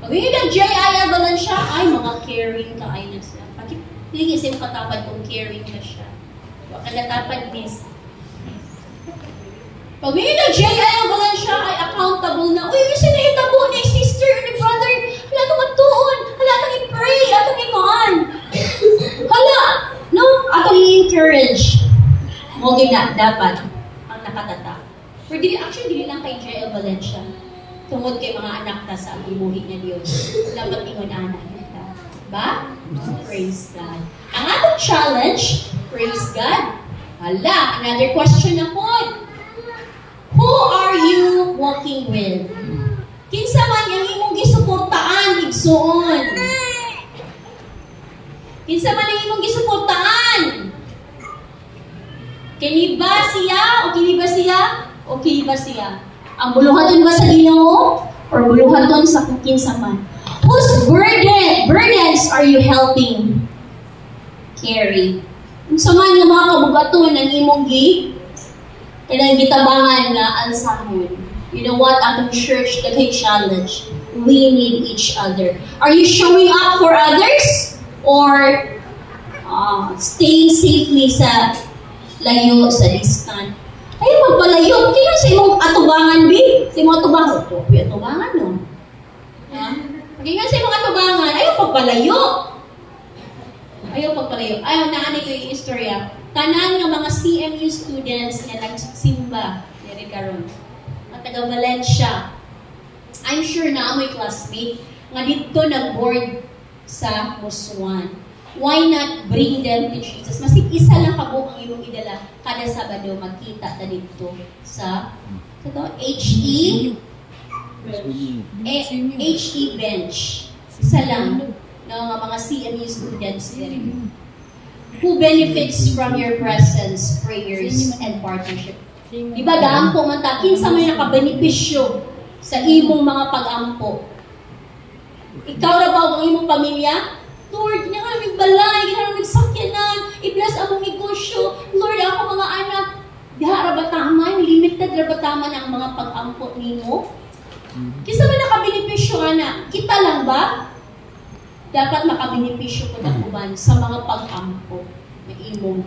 A: Pag yung nag-JIL ba lang siya, ay mga caring ka ay na siya. Pakilingis yung katapad kung caring ka siya. Baka natapad, miss. Pag may nag-JIL ba lang siya, ay accountable na, uy, kasi nahitabo ni sister ni brother, hala itong matuon, hala itong i-pray, itong imaan. Hala, no? Atong i-encourage. Mogay na, dapat, ang nakatata. Pero dili lang kay JL Valencia. Tungod kay mga anak na sa ibuhi na Diyos. Dapat ingon-anak kita. Ba? Praise God. Ang atong challenge, praise God. Hala, another question na po. Who are you walking with? Kinsa man yung imong gisuportaan, igsuon. Kinsa man yung imong gisuportaan? Kini ba siya? O kini ba siya? O kini ba siya? Ang buluhaton ba sa Ginoo? Or buluhaton sa kinsa man? Whose burdens are you helping carry? Kung sa man ng mga kabugaton ng imong kanang gitabangan na ansahon. You know what? Atong church, daghay challenge. We need each other. Are you showing up for others? Or staying safely sa layo, sa distant? Ayaw magpalayo. Kaya sa imong atubangan, B? Sa imong atubangan. Ito, atubangan, no? Kaya sa imong atubangan, ayaw magpalayo. Ayaw, naanay ko yung istorya. Tanan ng mga CMU students na nagsimba, nari karon, at taga Valencia. I'm sure na amoy classmate nga dito nag-board sa Musuan. Why not bring them to Jesus? Masig isa lang kabo ang imong idala kada Sabado magkita ta dito sa HE bench. Isa lang ng mga CMU students din. Who benefits from your presence, prayers, and partnership? Diba gaampo man ta, kinsa may nakabenepisyo sa imong mga pag-ampo? Ikaw na ba ang imong pamilya? Lord, nga kami balay, nga kami sakyanan, i-bless among negosyo. Lord, ako mga anak, diha rabataman, limited rabataman ang mga pag-ampo nimo. Kinsa may nakabenepisyo ana? Kita lang ba? Dapat makabenepisyo ko na kuman sa mga pag-ampo na imong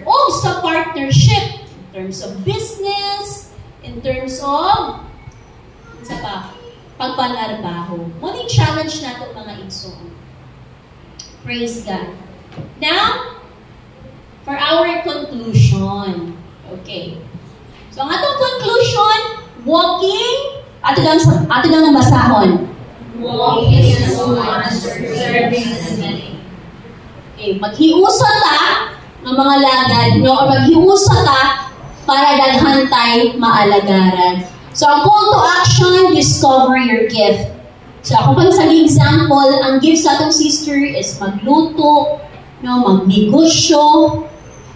A: o sa partnership in terms of business, in terms of pagpanarbaho. Muling challenge nato mga igsoon. Praise God. Now, for our conclusion. Okay. So, ang atong conclusion, walking, ato lang basahon. Walking as one, serving as many. Okay, maghiusa ta ng mga lagad, no? O maghiusa ta para daghan tay maalagaran. So, ang call to action, discover your gift. So, ako pang sa example, ang gift sa atong sister is magluto, no, magnegosyo,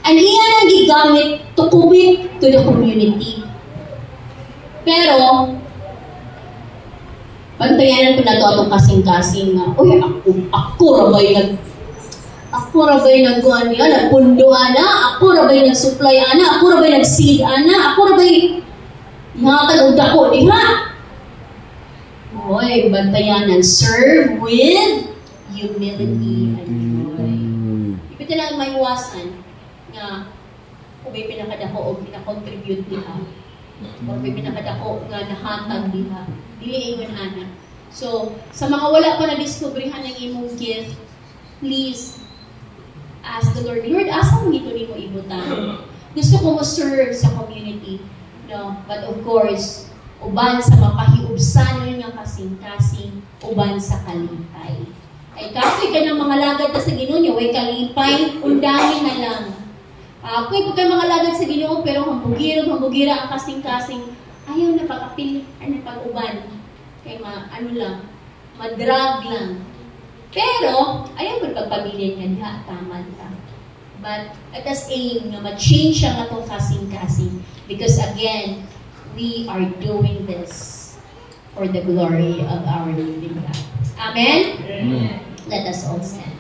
A: and iyan ang gigamit to commit to the community. Pero, bantayanan ko na ito atong kasing-kasing nga, uy, ako rabay nagkuhan niya, nagpundo ana, ako rabay nag-supply ana, ako rabay nag-seed ana, ako rabay nakatagod ako, di ha? Oy, bantayanan, serve with humility and joy. Ipita lang maiwasan nga kung may pinakadako o pinakontribute diha. O may pinakadako nga nahatag diha. Dili ingon ana. So, sa mga wala pa na-discoveryhan ng imong gift, please ask the Lord, Lord, asa mo ito nimo ibutan? Gusto ko mo serve sa community. No? But of course, uban sa mapahiubsan yun nga kasing-kasing, uban sa kalipay. Ay kasoy ka ng mga lagad na sa Ginoo, way kalipay, undangin na lang. Kung po kayo mga lagad sa Ginoo, pero hambugira ang kasing-kasing, ayaw na pag-apil, pag-uban. Kaya madrag lang. Pero, ayaw mo pagpamilya niya, tama ka. But, let us aim na ma-change ang atong kasing-kasing. Because again, we are doing this for the glory of our living God. Amen? Amen. Let us all stand.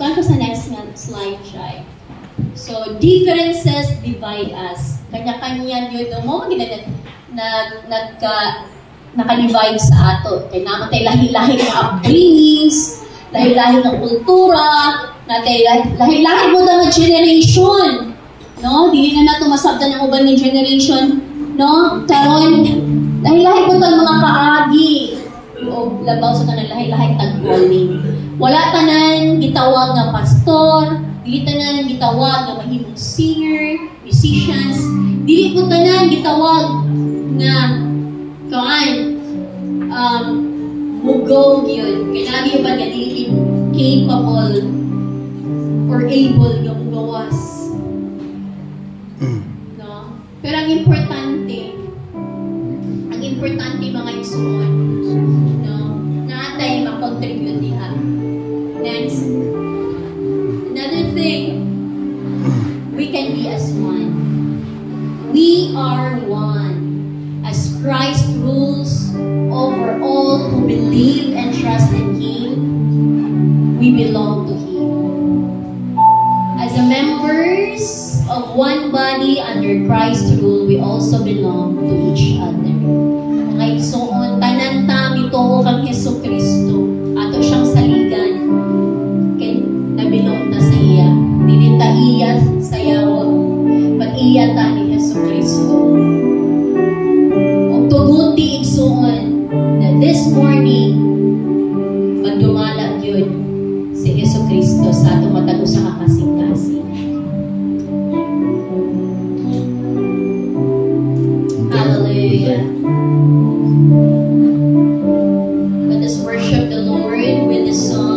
A: Kan ko sa next slide siya. So, differences divide us. Kanya-kanya yun mo, naka-divide sa ato. Kaya naman tayo lahi-lahi ng upbringings, lahi-lahi ng kultura, lahi-lahi mo ng generation. No? Dili na nato masabdan ng uban ng generation. No? Karon, lahi-lahi mo ng mga kaagi. O labaw sa tanan, lahi-lahi tag-calling. Wala tanan gitawag ng pastor, dili tanan gitawag nga mahimong singer, musicians, dili po tanan gitawag nga mugog yun. Kaya lagi ba nga dili capable or able nga mugawas. No? Pero ang importante mga isuon, no? Na contribute diha. Next. Another thing, as one. We are one. As Christ rules over all who believe and trust in Him, we belong to Him. As the members of one body under Christ's rule, we also belong to each other. Mga igsoon, tanan ta mituo kang Hesus Kristo. Ato siyang saligan. Kay nabilong ta sa iya. Dili ta iya sa yawa. Pag-iya ta ni Hesus Kristo. O tuguti igsoon na this morning magdumala yun si Hesus Kristo sa atong matag usa ka kasing-kasing. Hallelujah. Let us worship the Lord with the song.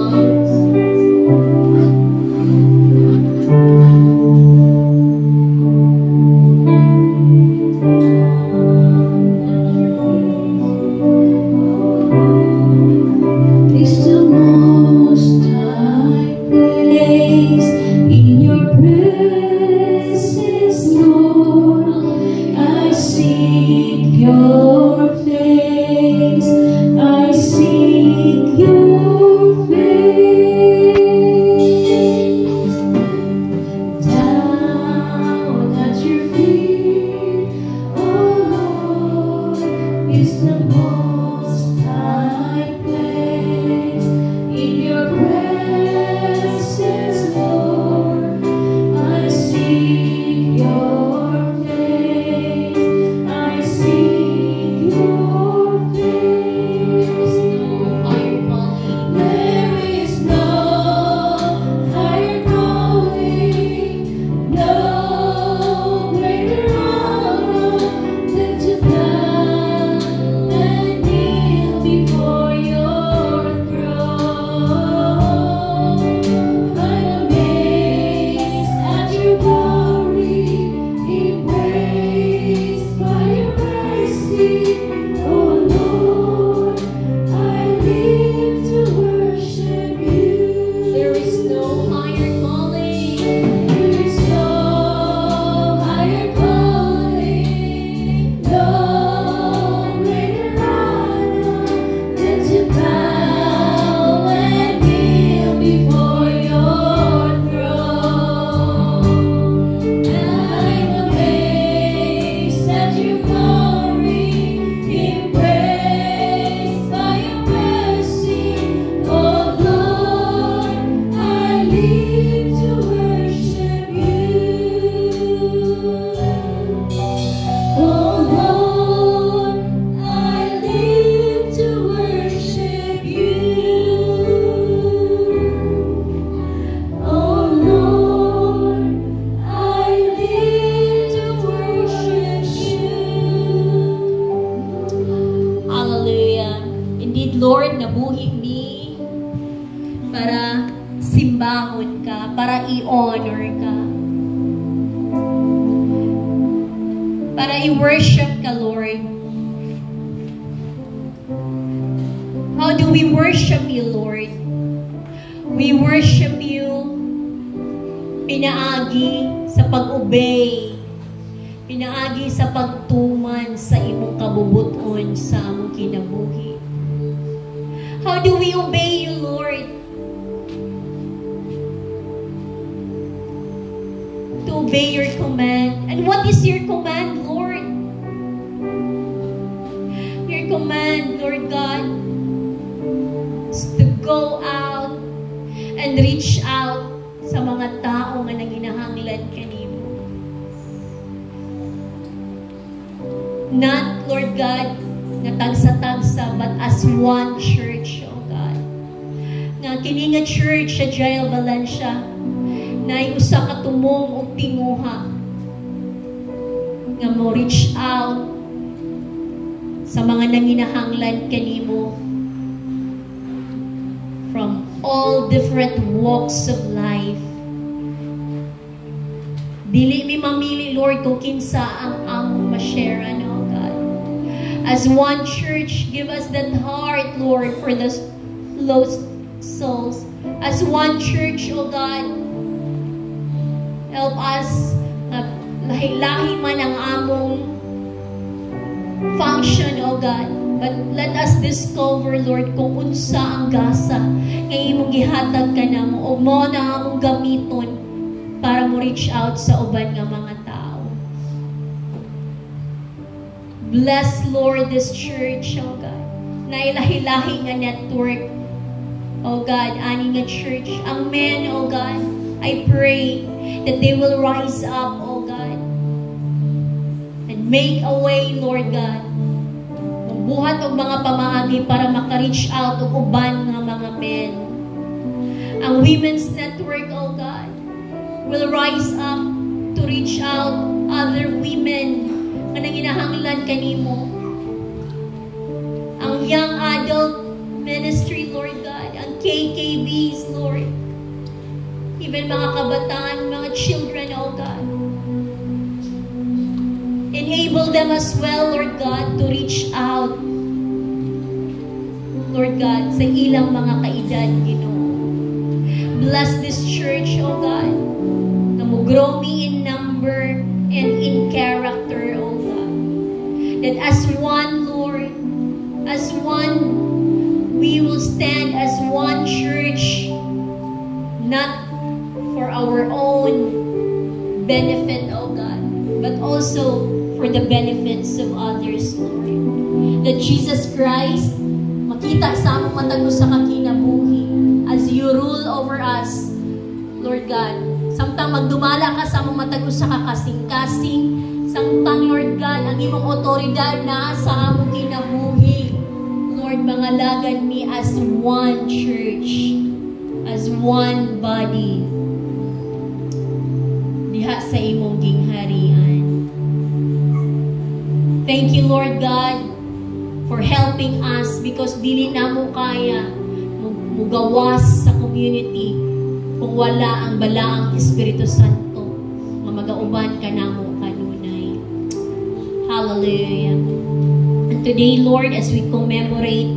A: Lord, nabuhi mi para simbahon ka, para i-honor ka, para i-worship ka, Lord. How do we worship you, Lord? We worship you pinaagi sa pag-obey, pinaagi sa pagtuman sa imong kabubuton sa among kinabuhi. How do we obey you, Lord? To obey your command. And what is your command, Lord? Your command, Lord God, is to go out and reach out sa mga tao nga nanginahanglan kanimo. Not, Lord God, nga tagsa-tagsa, but as one church, oh God. Nga kini nga church sa Jael Valencia, na usa ka tumong og tinguha nga mo reach out sa mga nanginahanglan kanimo from all different walks of life. Dili mi mamili, Lord, kung kinsa ang among ma-share, oh God. As one church, give us that heart, Lord, for the lost souls. As one church, oh God, help us
B: lahi-lahi man ang among function, O God. But let us discover, Lord, kung unsa ang gasa nga imong gihatag ka namo o mo na among gamiton para mo reach out sa uban nga mga tao. Bless, Lord, this church, O God. Na ilahi-lahi nga network, O God, ani nga church. Ang men, O God, I pray that they will rise up, O God, and make a way, Lord God. Buhat og mga pamaagi para maka-reach out og uban nga mga men. Ang Women's Network, oh God, will rise up to reach out other women nga nanginahanglan kanimo. Ang Young Adult Ministry, Lord God, ang KKBs, Lord, even mga kabataan, mga children, oh God. Enable them as well, Lord God, to reach out, Lord God, sa ilang mga kaedad, Ginoo. Bless this church, O God, na mo grow me in number and in character, O God. That as one, Lord, as one, we will stand as one church, not for our own benefit, O God, but also for the benefits of others, Lord. That Jesus Christ, makita sa among matag sa kakinabuhi as you rule over us, Lord God. Samtang magdumala ka sa among matag sa kakasing-kasing, samtang, Lord God, ang imong otoridad na sa among kinabuhi, Lord, mangalagad me as one church, as one body, diha sa imong gingharian. Thank you, Lord God, for helping us because dili na mo kaya mugawas sa community kung wala ang balaang Espiritu Santo nga magauban ka namo kanunay. Hallelujah. And today, Lord, as we commemorate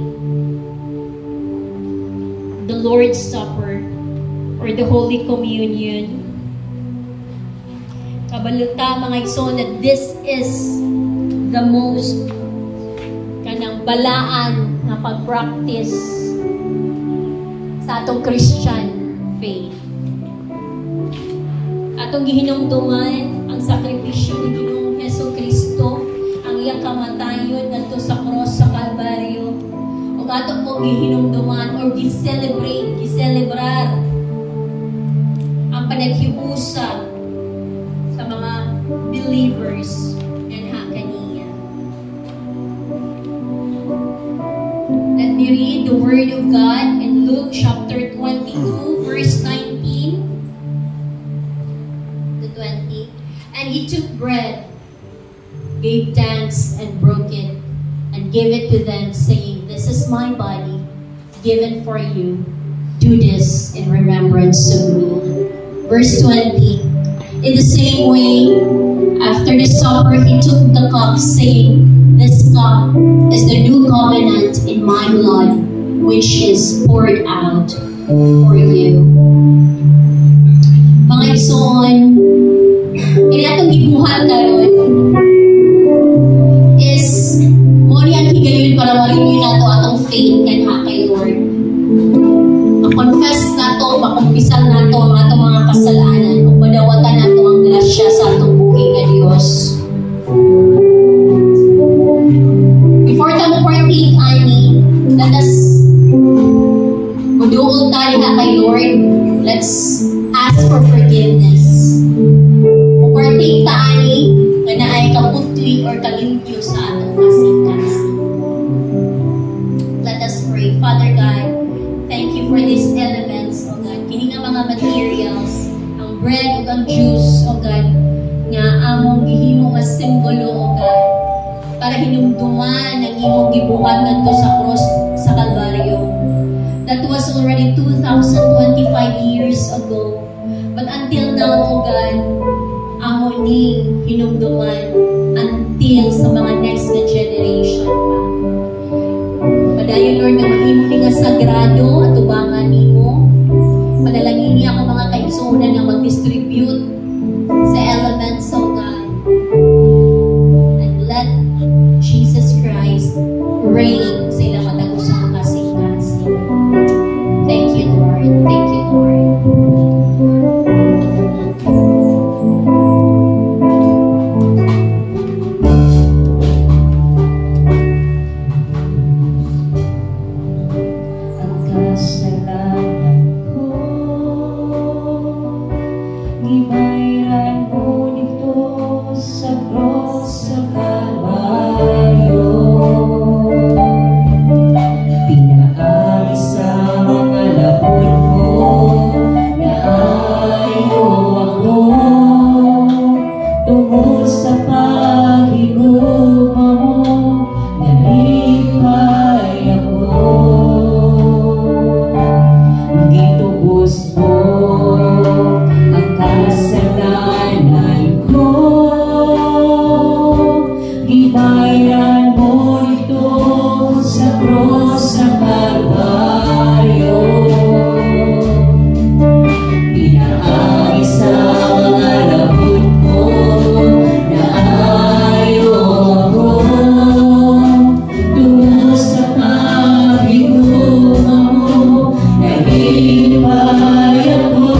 B: the Lord's Supper or the Holy Communion, kabaluta mga igsoon that this is the most kanang balaan na pag-practice sa atong Christian faith. Atong gihinumduman ang sakripisyo ni Ginoong Jesucristo, ang iyang kamatayon ngadto sa cross sa Kalbaryo. Ug ato po gihinumduman or giselebrar ang panaghiusa sa mga believers. Let me read the Word of God in Luke chapter 22, verse 19 to 20. And he took bread, gave thanks, and broke it, and gave it to them, saying, "This is my body, given for you. Do this in remembrance of me." Verse 20. In the same way, after the supper, he took the cup, saying, "This cup is the new covenant in my blood, which is poured out for you." Mga igsoon, ini atong gibuhat karon is mo niyang higayon para ma-renew nato atong faith kanha kay Lord. Ma-confess nato, makumpisal nato ang atong mga kasalanan ug madawatan nato ang grasya sa atong buhi nga Dios. Before tayo partake, ani, let us maduol tayo kay Lord. Let's ask for forgiveness. Kung partake ta, ani, na naay kaputli or kalimpyo sa atong kasing-kasing. Let us pray. Father God, thank you for these elements, O God. Kini nga mga materials, ang bread ug ang juice, O God, nga among gihimo nga simbolo, O God, para hinumduman ang imong gibuhat ngadto sa cross sa Kalbaryo. That was already 2,025 years ago. But until now, O God, amo ni hinumduman until sa mga next na generation pa. Padayon, Lord, na mahimo ni nga sagrado at ubangan nimo. Panalangin niya ako mga kaigsunan nga mag-distribute sa elements sa Gibayran mo dito sa cross sa Kalbaryo. Pinaayos sa mga labor mo na ayaw ako. Tungo sa paghinuma mo, nalipay ako. Gitubos mo ang kasalanan ko. Gibayran mo ito sa cross sa Kalbaryo. Pinaayos sa mga labor mo na ayaw ako. Tungo sa paghinuma mo, nalipay ako.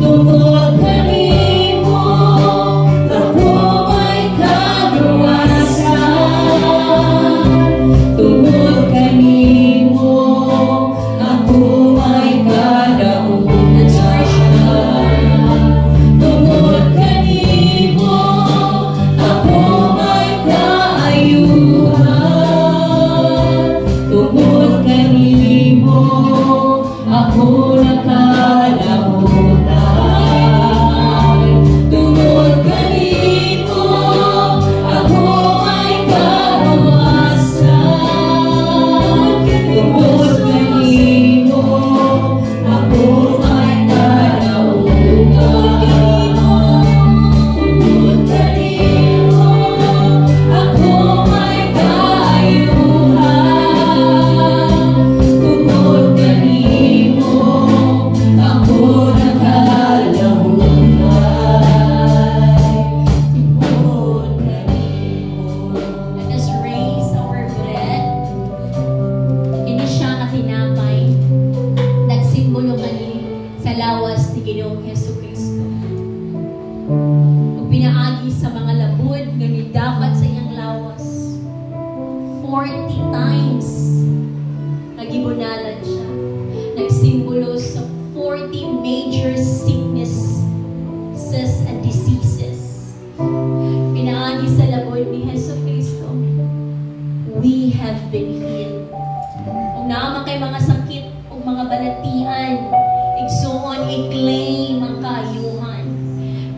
B: Tungkol kanimo, ako may kagawasan. Tungkol kanimo, ako may kadaugan. Tungkol kanimo, ako may kaayuhan. Tungkol kanimo, ako nakalabutan. Tungkol kanimo, ako may kawasan. Tungkol kanimo, ako may kalaugan. Tungkol kanimo, ako may kaayuhan. Tungkol kanimo, ako nakalabutan. Tungkol kanimo. Let us raise our bread. Kini siya nga tinapay. Nagsimbolo kani sa lawas ni Ginoong Hesus Kristo. Ug pinaagi sa mga labod nga nidapat sa iyang lawas. 40 times nagibunalan siya. Nagsimbolo sa 40 major sicknesses and diseases. Pinaagi sa labod ni Hesus Kristo. We have been healed. Kung naman kay mga sakit o mga balatian, igsuon, i-claim ang kaayuhan.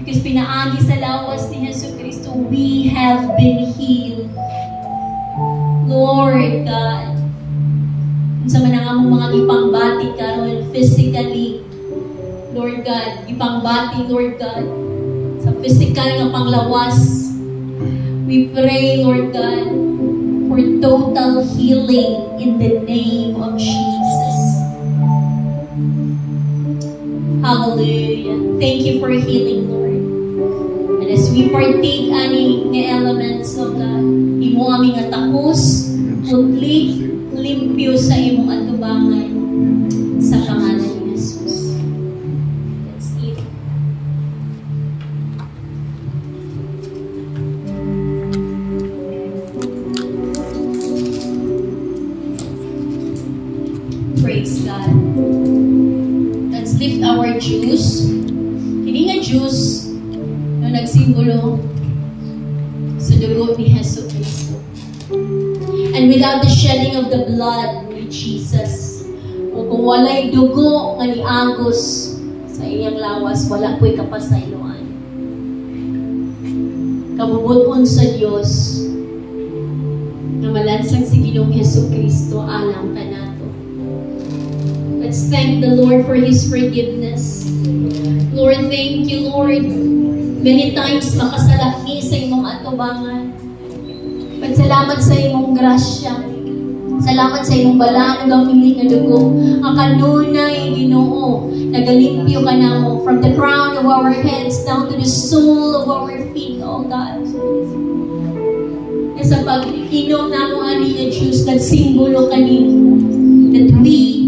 B: Because pinaagi sa lawas ni Hesus Kristo, we have been healed. Lord God, sa manang mga ipangbati karon physically, Lord God, ipangbati, Lord God, sa physical nga panglawas, we pray, Lord God, for total healing in the name of Jesus. Hallelujah. Thank you for healing, Lord. And as we partake ani ng elements of God, imo aming atapos, putli, limpyo sa imong atubangan sa pangalan ni Jesus. Let's eat. Praise God. Let's lift our juice. Kini nga juice na nagsimbolo sa dugo ni Hesus Kristo. And without the shedding of the blood ni Jesus, o kung walay dugo nga niagos sa iyang lawas, wala po'y kapasayloan. Kabubuton sa Diyos na malansang si Ginoong Hesus Kristo alang kanato. Let's thank the Lord for His forgiveness. Lord, thank you, Lord. Many times makasalaki sa imong atubangan. Salamat sa imong grasya. Salamat sa imong balaan ng gamili nga dugo. Ang kanunay, Ginoo, nagalimpyo ka namo from the crown of our heads down to the sole of our feet, oh God. Sa pag-inom namo ani nga juice, nagsimbolo kanimo that we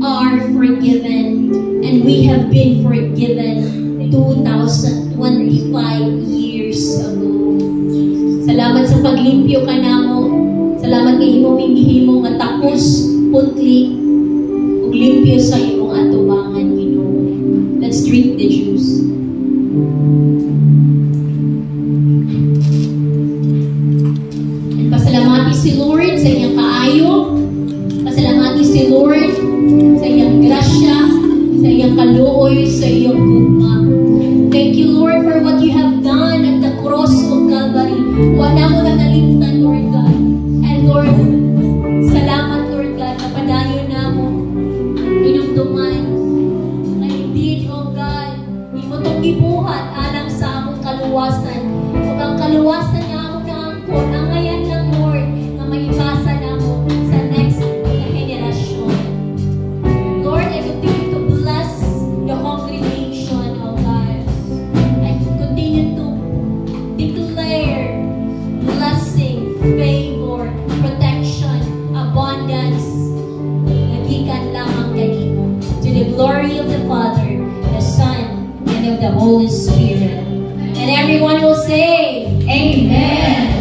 B: are forgiven and we have been forgiven 2025 years ago. Salamat sa paglimpyo ka namo. Salamat kay imong gihimo nga tapos putli ug limpyo sa imong atubangan, Ginoo.
A: with the Jews. And pasalamati si Lord sa iyang kaayo. Pasalamati si Lord sa iyang grasya, sa iyang kaluoy, sa iyang gugma. Thank you, Lord, for what you have done at the cross of Calvary. Wala mo na nalimtan, Lord God. And Lord, salamat, Lord God, na padayon na mo inumduman na indeed, oh God, di mo itong gibuhat alang sa among kaluwasan. Kung ang kaluwasan na among naangkon, ang ngayon lang, Lord, na maipasa na mo sa next na generasyon. Lord, I continue to bless the congregation, oh God. I continue to declare blessing, favor, protection, abundance, nagikan lamang kanino. To the glory of the Father, the Son, and of the Holy Spirit. And everyone will say, Amen.